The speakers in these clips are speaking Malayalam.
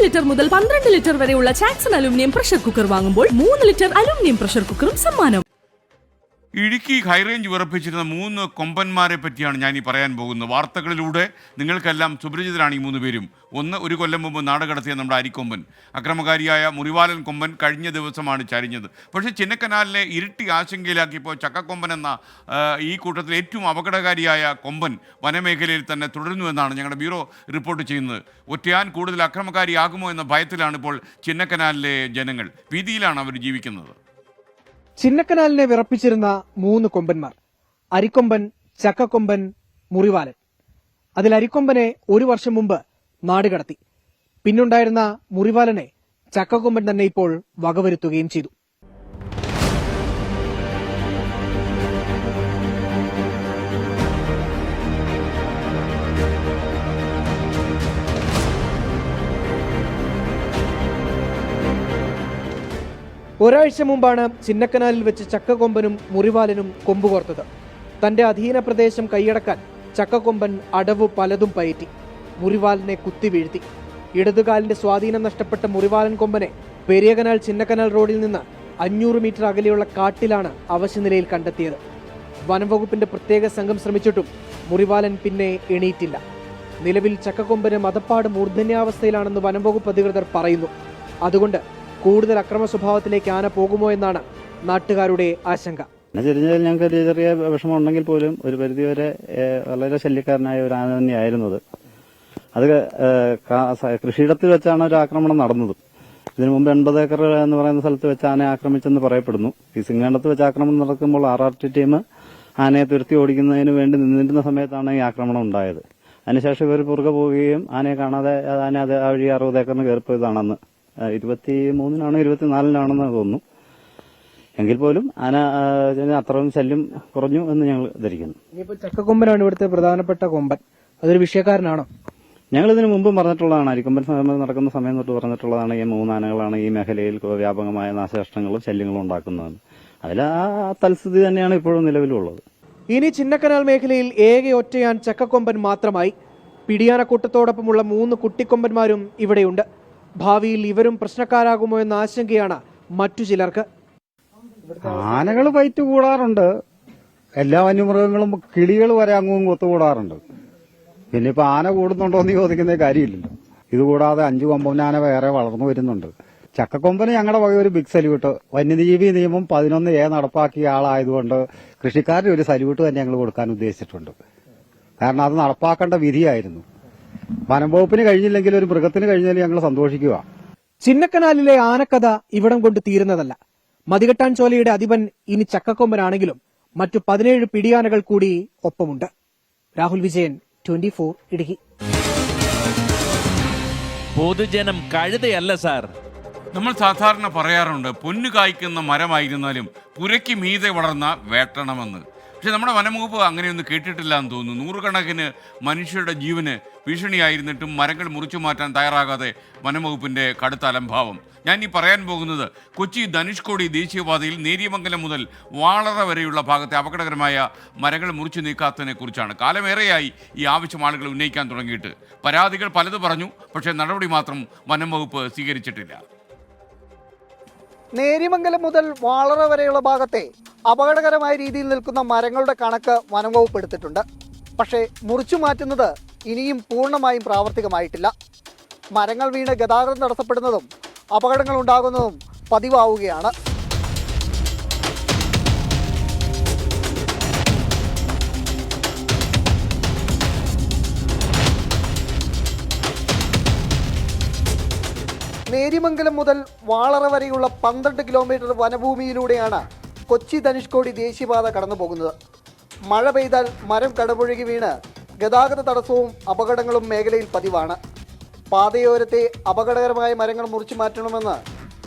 ലിറ്റർ മുതൽ 12 ലിറ്റർ വരെയുള്ള ചാക്സൺ അലുമിനിയം പ്രഷർ കുക്കർ വാങ്ങുമ്പോൾ 3 ലിറ്റർ അലുമിനിയം പ്രഷർ കുക്കറും സമ്മാനം. ഇടുക്കി ഹൈറേഞ്ച് വിറപ്പിച്ചിരുന്ന 3 കൊമ്പന്മാരെ പറ്റിയാണ് ഞാൻ ഈ പറയാൻ പോകുന്നത്. വാർത്തകളിലൂടെ നിങ്ങൾക്കെല്ലാം സുപരിചിതരാണ് ഈ 3 പേരും. ഒന്ന്, ഒരു കൊല്ലം മുമ്പ് നാട് കടത്തിയ നമ്മുടെ അരിക്കൊമ്പൻ, അക്രമകാരിയായ മുറിവാലൻ കൊമ്പൻ കഴിഞ്ഞ ദിവസമാണ് ചരിഞ്ഞത്. പക്ഷേ ചിന്നക്കനാലിനെ ഇരുട്ടി ആശങ്കയിലാക്കിയപ്പോൾ ചക്കക്കൊമ്പൻ എന്ന ഈ കൂട്ടത്തിൽ ഏറ്റവും അപകടകാരിയായ കൊമ്പൻ വനമേഖലയിൽ തന്നെ തുടരുന്നുവെന്നാണ് ഞങ്ങളുടെ ബ്യൂറോ റിപ്പോർട്ട് ചെയ്യുന്നത്. ഒറ്റയാൻ കൂടുതൽ അക്രമകാരിയാകുമോ എന്ന ഭയത്തിലാണ് ഇപ്പോൾ ചിന്നക്കനാലിലെ ജനങ്ങൾ. ഭീതിയിലാണ് അവർ ജീവിക്കുന്നത്. ചിന്നക്കനാലിനെ വിറപ്പിച്ചിരുന്ന 3 കൊമ്പന്മാർ: അരിക്കൊമ്പൻ, ചക്കക്കൊമ്പൻ, മുറിവാലൻ. അതിൽ അരിക്കൊമ്പനെ 1 വർഷം മുമ്പ് നാടുകടത്തി. പിന്നുണ്ടായിരുന്ന മുറിവാലനെ ചക്കക്കൊമ്പൻ തന്നെ ഇപ്പോൾ വകവരുത്തുകയും ചെയ്തു. ഒരാഴ്ച മുമ്പാണ് ചിന്നക്കനാലിൽ വെച്ച് ചക്കക്കൊമ്പനും മുറിവാലനും കൊമ്പുകോർത്തത്. തന്റെ അധീന പ്രദേശം കൈയടക്കാൻ ചക്കക്കൊമ്പൻ അടവ് പലതും പയറ്റി. മുറിവാലനെ കുത്തിവീഴ്ത്തി. ഇടതുകാലിന്റെ സ്വാധീനം നഷ്ടപ്പെട്ട മുറിവാലൻ കൊമ്പനെ പെരിയകനാൽ ചിന്നക്കനാൽ റോഡിൽ നിന്ന് 500 മീറ്റർ അകലെയുള്ള കാട്ടിലാണ് അവശനിലയിൽ കണ്ടെത്തിയത്. വനംവകുപ്പിന്റെ പ്രത്യേക സംഘം ശ്രമിച്ചിട്ടും മുറിവാലൻ പിന്നെ എണീറ്റില്ല. നിലവിൽ ചക്കക്കൊമ്പന് മതപ്പാട് മൂർധന്യാവസ്ഥയിലാണെന്ന് വനംവകുപ്പ് അധികൃതർ പറയുന്നു. അതുകൊണ്ട് കൂടുതൽ അക്രമ സ്വഭാവത്തിലേക്ക് ആന പോകുമോ എന്നാണ് നാട്ടുകാരുടെ ആശങ്ക. ചെറിഞ്ഞതിൽ ഞങ്ങൾക്ക് ചെറിയ വിഷമം ഉണ്ടെങ്കിൽ പോലും ഒരു പരിധിവരെ വളരെ ശല്യക്കാരനായ ഒരു ആന തന്നെയായിരുന്നത്. അത് കൃഷിയിടത്തിൽ വെച്ചാണ് ഒരു ആക്രമണം നടന്നത്. ഇതിനു മുമ്പ് 80 ഏക്കർ എന്ന് പറയുന്ന സ്ഥലത്ത് വെച്ച് ആനയെ ആക്രമിച്ചെന്ന് പറയപ്പെടുന്നു. ഈ സിംഗണ്ടത്ത് വെച്ച് ആക്രമണം നടക്കുമ്പോൾ RRT ടീം ആനയെ തുരത്തി ഓടിക്കുന്നതിന് വേണ്ടി നിന്നിരുന്ന സമയത്താണ് ഈ ആക്രമണം ഉണ്ടായത്. അതിനുശേഷം ഇവർ പുറകെ പോവുകയും ആനയെ കാണാതെ ആന അത് ആ വഴി 60 ഏക്കറിന് കയറിപ്പോയതാണെന്ന് 23-നാണോ 24-നാണെന്ന് തോന്നുന്നു. എങ്കിൽ പോലും ആന അത്രയും ശല്യം കുറഞ്ഞു എന്ന് ഞങ്ങൾ ധരിക്കുന്നു. ഇനിയിപ്പോൾ ചക്കക്കൊമ്പനാണ് ഇവിടുത്തെ പ്രധാനപ്പെട്ട കൊമ്പൻ. അതൊരു വിഷയക്കാരനാണോ? ഞങ്ങൾ ഇതിനു മുമ്പ് പറഞ്ഞിട്ടുള്ളതാണ്. അരിക്കൊമ്പൻ നടക്കുന്ന സമയം തൊട്ട് പറഞ്ഞിട്ടുള്ളതാണ് ഈ 3 ആനകളാണ് ഈ മേഖലയിൽ വ്യാപകമായ നാശനഷ്ടങ്ങളും ശല്യങ്ങളും ഉണ്ടാക്കുന്നതെന്ന്. അതിൽ ആ തൽസ്ഥിതി തന്നെയാണ് ഇപ്പോഴും നിലവിലുള്ളത്. ഇനി ചിന്നക്കനാൽ മേഖലയിൽ ഏക ഒറ്റയാൻ ചക്കക്കൊമ്പൻ മാത്രമായി. പിടിയാനക്കൂട്ടത്തോടൊപ്പമുള്ള 3 കുട്ടിക്കൊമ്പന്മാരും ഇവിടെയുണ്ട്. ഭാവിയിൽ ഇവരും പ്രശ്നക്കാരാകുമോ എന്ന ആശങ്കയാണ് മറ്റു ചിലർക്ക്. ആനകൾ ഫൈറ്റ് കൂടാറുണ്ട്. എല്ലാ വന്യമൃഗങ്ങളും കിളികൾ വരെ അങ്ങും കൊത്തുകൂടാറുണ്ട്. പിന്നെ ഇപ്പൊ ആന കൂടുന്നുണ്ടോ എന്ന് ചോദിക്കുന്ന കാര്യമില്ലല്ലോ. ഇതുകൂടാതെ 5 കൊമ്പനാന വേറെ വളർന്നു വരുന്നുണ്ട്. ചക്കക്കൊമ്പന് ഞങ്ങളുടെ വക ഒരു ബിഗ് സല്യൂട്ട്. വന്യജീവി നിയമം 11A നടപ്പാക്കിയ ആളായതുകൊണ്ട് കൃഷിക്കാരുടെ ഒരു സല്യൂട്ട് തന്നെ ഞങ്ങൾ കൊടുക്കാൻ ഉദ്ദേശിച്ചിട്ടുണ്ട്. കാരണം അത് നടപ്പാക്കേണ്ട വിധിയായിരുന്നു. വനം വകുപ്പിന് കഴിഞ്ഞില്ലെങ്കിൽ ഒരു മൃഗത്തിന് കഴിഞ്ഞാൽ ഞങ്ങൾ സന്തോഷിക്കുക. ചിന്നക്കനാലിലെ ആനക്കഥ ഇവിടം കൊണ്ട് തീരുന്നതല്ല. മതികെട്ടാൻ ചോലയുടെ അധിപൻ ഇനി ചക്കക്കൊമ്പനാണെങ്കിലും മറ്റു 17 പിടിയാനകൾ കൂടി ഒപ്പമുണ്ട്. രാഹുൽ വിജയൻ, 24 ഇടുക്കി. പൊതുജനം കഴുതയല്ല സാർ. നമ്മൾ സാധാരണ പറയാറുണ്ട്, പൊന്നു കായ്ക്കുന്ന മരമായിരുന്നാലും പുരയ്ക്ക് മീതെ വളർന്ന വേട്ടണമെന്ന്. പക്ഷെ നമ്മുടെ വനംവകുപ്പ് അങ്ങനെയൊന്നും കേട്ടിട്ടില്ല എന്ന് തോന്നുന്നു. 100 കണക്കിന് മനുഷ്യരുടെ ജീവന് ഭീഷണിയായിരുന്നിട്ടും മരങ്ങൾ മുറിച്ചു മാറ്റാൻ തയ്യാറാകാതെ വനംവകുപ്പിൻ്റെ കടുത്ത അലംഭാവം. ഞാൻ ഈ പറയാൻ പോകുന്നത് കൊച്ചി ധനുഷ്കോടി ദേശീയപാതയിൽ നേര്യമംഗലം മുതൽ വാളറ വരെയുള്ള ഭാഗത്തെ അപകടകരമായ മരങ്ങൾ മുറിച്ചു നീക്കാത്തതിനെ കുറിച്ചാണ്. കാലമേറെയായി ഈ ആവശ്യം ആളുകൾ ഉന്നയിക്കാൻ തുടങ്ങിയിട്ട്. പരാതികൾ പലത് പറഞ്ഞു, പക്ഷേ നടപടി മാത്രം വനംവകുപ്പ് സ്വീകരിച്ചിട്ടില്ല. നേര്യമംഗലം മുതൽ വാളറ വരെയുള്ള ഭാഗത്തെ അപകടകരമായ രീതിയിൽ നിൽക്കുന്ന മരങ്ങളുടെ കണക്ക് വനംവകുപ്പ് എടുത്തിട്ടുണ്ട്. പക്ഷേ മുറിച്ചു മാറ്റുന്നത് ഇനിയും പൂർണ്ണമായും പ്രാവർത്തികമായിട്ടില്ല. മരങ്ങൾ വീണ് ഗതാഗതം തടസ്സപ്പെടുന്നതും അപകടങ്ങൾ ഉണ്ടാകുന്നതും പതിവാവുകയാണ്. നേര്യമംഗലം മുതൽ വാളറ വരെയുള്ള 12 കിലോമീറ്റർ വനഭൂമിയിലൂടെയാണ് കൊച്ചി ധനുഷ്കോടി ദേശീയപാത കടന്നു പോകുന്നത്. മഴ പെയ്താൽ മരം കടപുഴകി വീണ് ഗതാഗത തടസ്സവും അപകടങ്ങളും മേഖലയിൽ പതിവാണ്. പാതയോരത്തെ അപകടകരമായ മരങ്ങൾ മുറിച്ചു മാറ്റണമെന്ന്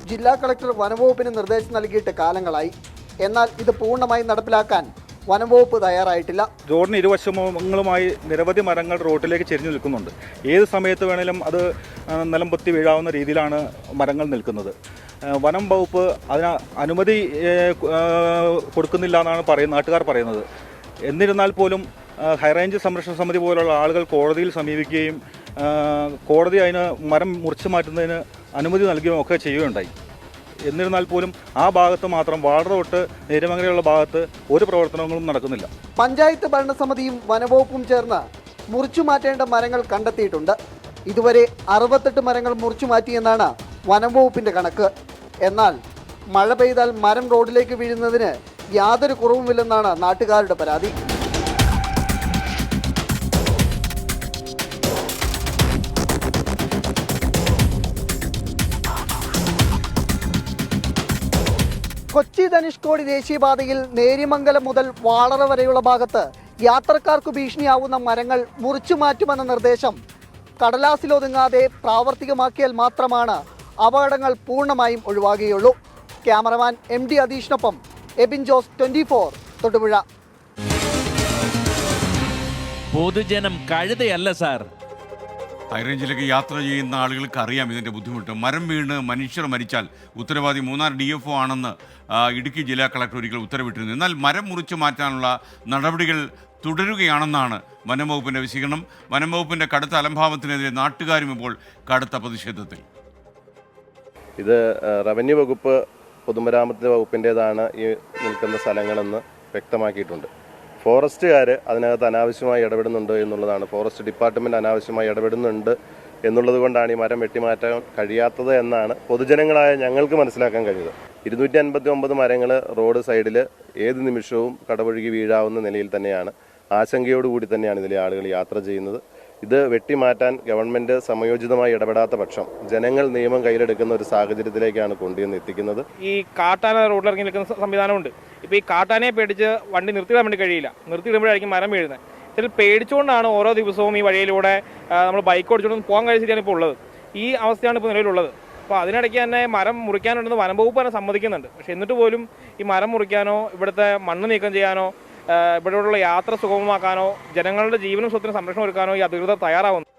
ജില്ലാ കളക്ടർ വനംവകുപ്പിന് നിർദ്ദേശം നൽകിയിട്ട് കാലങ്ങളായി. എന്നാൽ ഇത് പൂർണ്ണമായി നടപ്പിലാക്കാൻ വനംവകുപ്പ് തയ്യാറായിട്ടില്ല. റോഡിന് ഇരുവശങ്ങളുമായി നിരവധി മരങ്ങൾ റോഡിലേക്ക് ചെരിഞ്ഞു നിൽക്കുന്നുണ്ട്. ഏത് സമയത്ത് വേണേലും അത് നിലം പൊത്തി വീഴാവുന്ന രീതിയിലാണ് മരങ്ങൾ നിൽക്കുന്നത്. വനം വകുപ്പ് അതിന് അനുമതി കൊടുക്കുന്നില്ല എന്നാണ് നാട്ടുകാർ പറയുന്നത്. എന്നിരുന്നാൽ പോലും ഹൈറേഞ്ച് സംരക്ഷണ സമിതി പോലുള്ള ആളുകൾ കോടതിയിൽ സമീപിക്കുകയും കോടതി അതിന് മരം മുറിച്ചു മാറ്റുന്നതിന് അനുമതി നൽകുകയും ഒക്കെ ചെയ്യുകയുണ്ടായി. എന്നിരുന്നാൽ പോലും ആ ഭാഗത്ത് മാത്രം വാളറ തൊട്ട് നേര്യമംഗലയുള്ള ഭാഗത്ത് ഒരു പ്രവർത്തനങ്ങളും നടക്കുന്നില്ല. പഞ്ചായത്ത് ഭരണസമിതിയും വനവകുപ്പും ചേർന്ന് മുറിച്ചു മാറ്റേണ്ട മരങ്ങൾ കണ്ടെത്തിയിട്ടുണ്ട്. ഇതുവരെ 68 മരങ്ങൾ മുറിച്ചു മാറ്റിയെന്നാണ് വനംവകുപ്പിന്റെ കണക്ക്. എന്നാൽ മഴ പെയ്താൽ മരം റോഡിലേക്ക് വീഴുന്നതിന് യാതൊരു കുറവുമില്ലെന്നാണ് നാട്ടുകാരുടെ പരാതി. കൊച്ചി ധനുഷ്കോടി ദേശീയപാതയിൽ നേര്യമംഗലം മുതൽ വാളറ വരെയുള്ള ഭാഗത്ത് യാത്രക്കാർക്ക് ഭീഷണിയാവുന്ന മരങ്ങൾ മുറിച്ചു മാറ്റുമെന്ന നിർദ്ദേശം കടലാസിലൊതുങ്ങാതെ പ്രാവർത്തികമാക്കിയാൽ മാത്രമാണ് അപകടങ്ങൾ പൂർണ്ണമായും ഒഴിവാകുകയുള്ളൂ. ക്യാമറമാൻ MD അധീഷിനൊപ്പം എബിൻ ജോസ്, 24 തൊടുപുഴ. പൊതുജനം കഴുതയല്ല സാർ. ഹൈറേഞ്ചിലേക്ക് യാത്ര ചെയ്യുന്ന ആളുകൾക്ക് അറിയാം ഇതിൻ്റെ ബുദ്ധിമുട്ട്. മരം വീണ് മനുഷ്യർ മരിച്ചാൽ ഉത്തരവാദി മൂന്നാർ DFO ആണെന്ന് ഇടുക്കി ജില്ലാ കളക്ടർ ഒരിക്കൽ ഉത്തരവിട്ടിരുന്നു. എന്നാൽ മരം മുറിച്ചു മാറ്റാനുള്ള നടപടികൾ തുടരുകയാണെന്നാണ് വനംവകുപ്പിൻ്റെ വിശദീകരണം. വനംവകുപ്പിൻ്റെ കടുത്ത അലംഭാവത്തിനെതിരെ നാട്ടുകാരും ഇപ്പോൾ കടുത്ത പ്രതിഷേധത്തിൽ. ഇത് റവന്യൂ വകുപ്പ് പൊതുമരാമത്ത് വകുപ്പിൻ്റേതാണ് ഈ നിൽക്കുന്ന സ്ഥലങ്ങളെന്ന് വ്യക്തമാക്കിയിട്ടുണ്ട്. ഫോറസ്റ്റുകാർ അതിനകത്ത് അനാവശ്യമായി ഇടപെടുന്നുണ്ട് എന്നുള്ളതാണ്. ഫോറസ്റ്റ് ഡിപ്പാർട്ട്മെൻറ്റ് അനാവശ്യമായി ഇടപെടുന്നുണ്ട് എന്നുള്ളത് കൊണ്ടാണ് ഈ മരം വെട്ടിമാറ്റാൻ കഴിയാത്തത് എന്നാണ് പൊതുജനങ്ങളായ ഞങ്ങൾക്ക് മനസ്സിലാക്കാൻ കഴിയുന്നത്. 259 മരങ്ങൾ റോഡ് സൈഡിൽ ഏത് നിമിഷവും കടപുഴകി വീഴാവുന്ന നിലയിൽ തന്നെയാണ്. ആശങ്കയോടുകൂടി തന്നെയാണ് ഇതിലെ ആളുകൾ യാത്ര ചെയ്യുന്നത്. ഇത് വെട്ടിമാറ്റാൻ ഗവൺമെൻറ് സമയോചിതമായി ഇടപെടാത്ത പക്ഷം ജനങ്ങൾ നിയമം കയ്യിലെടുക്കുന്ന ഒരു സാഹചര്യത്തിലേക്കാണ് കൊണ്ടുവന്ന് എത്തിക്കുന്നത്. ഈ കാട്ടാന റോഡിലിറങ്ങി നിൽക്കുന്ന സംവിധാനമുണ്ട്. ഇപ്പോൾ ഈ കാട്ടാനയെ പേടിച്ച് വണ്ടി നിർത്തിയിടാൻ വേണ്ടി കഴിയില്ല. നിർത്തിയിടുമ്പോഴായിരിക്കും മരം വീഴുന്നത്. ഇതിൽ പേടിച്ചുകൊണ്ടാണ് ഓരോ ദിവസവും ഈ വഴിയിലൂടെ നമ്മൾ ബൈക്ക് ഓടിച്ചുകൊണ്ട് പോകാൻ കഴിച്ചിട്ടാണ് ഇപ്പോൾ ഉള്ളത്. ഈ അവസ്ഥയാണ് ഇപ്പോൾ നിലവിലുള്ളത്. അപ്പോൾ അതിനിടയ്ക്ക് തന്നെ മരം മുറിക്കാനുണ്ടെന്ന് വനംവകുപ്പ് തന്നെ സമ്മതിക്കുന്നുണ്ട്. പക്ഷേ എന്നിട്ട് പോലും ഈ മരം മുറിക്കാനോ ഇവിടുത്തെ മണ്ണ് നീക്കം ചെയ്യാനോ ഇവിടെയുള്ള യാത്ര സുഗമമാക്കാനോ ജനങ്ങളുടെ ജീവനും സ്വത്തിനും സംരക്ഷണം ഒരുക്കാനോ ഈ അധികൃതർ തയ്യാറാവുന്നു.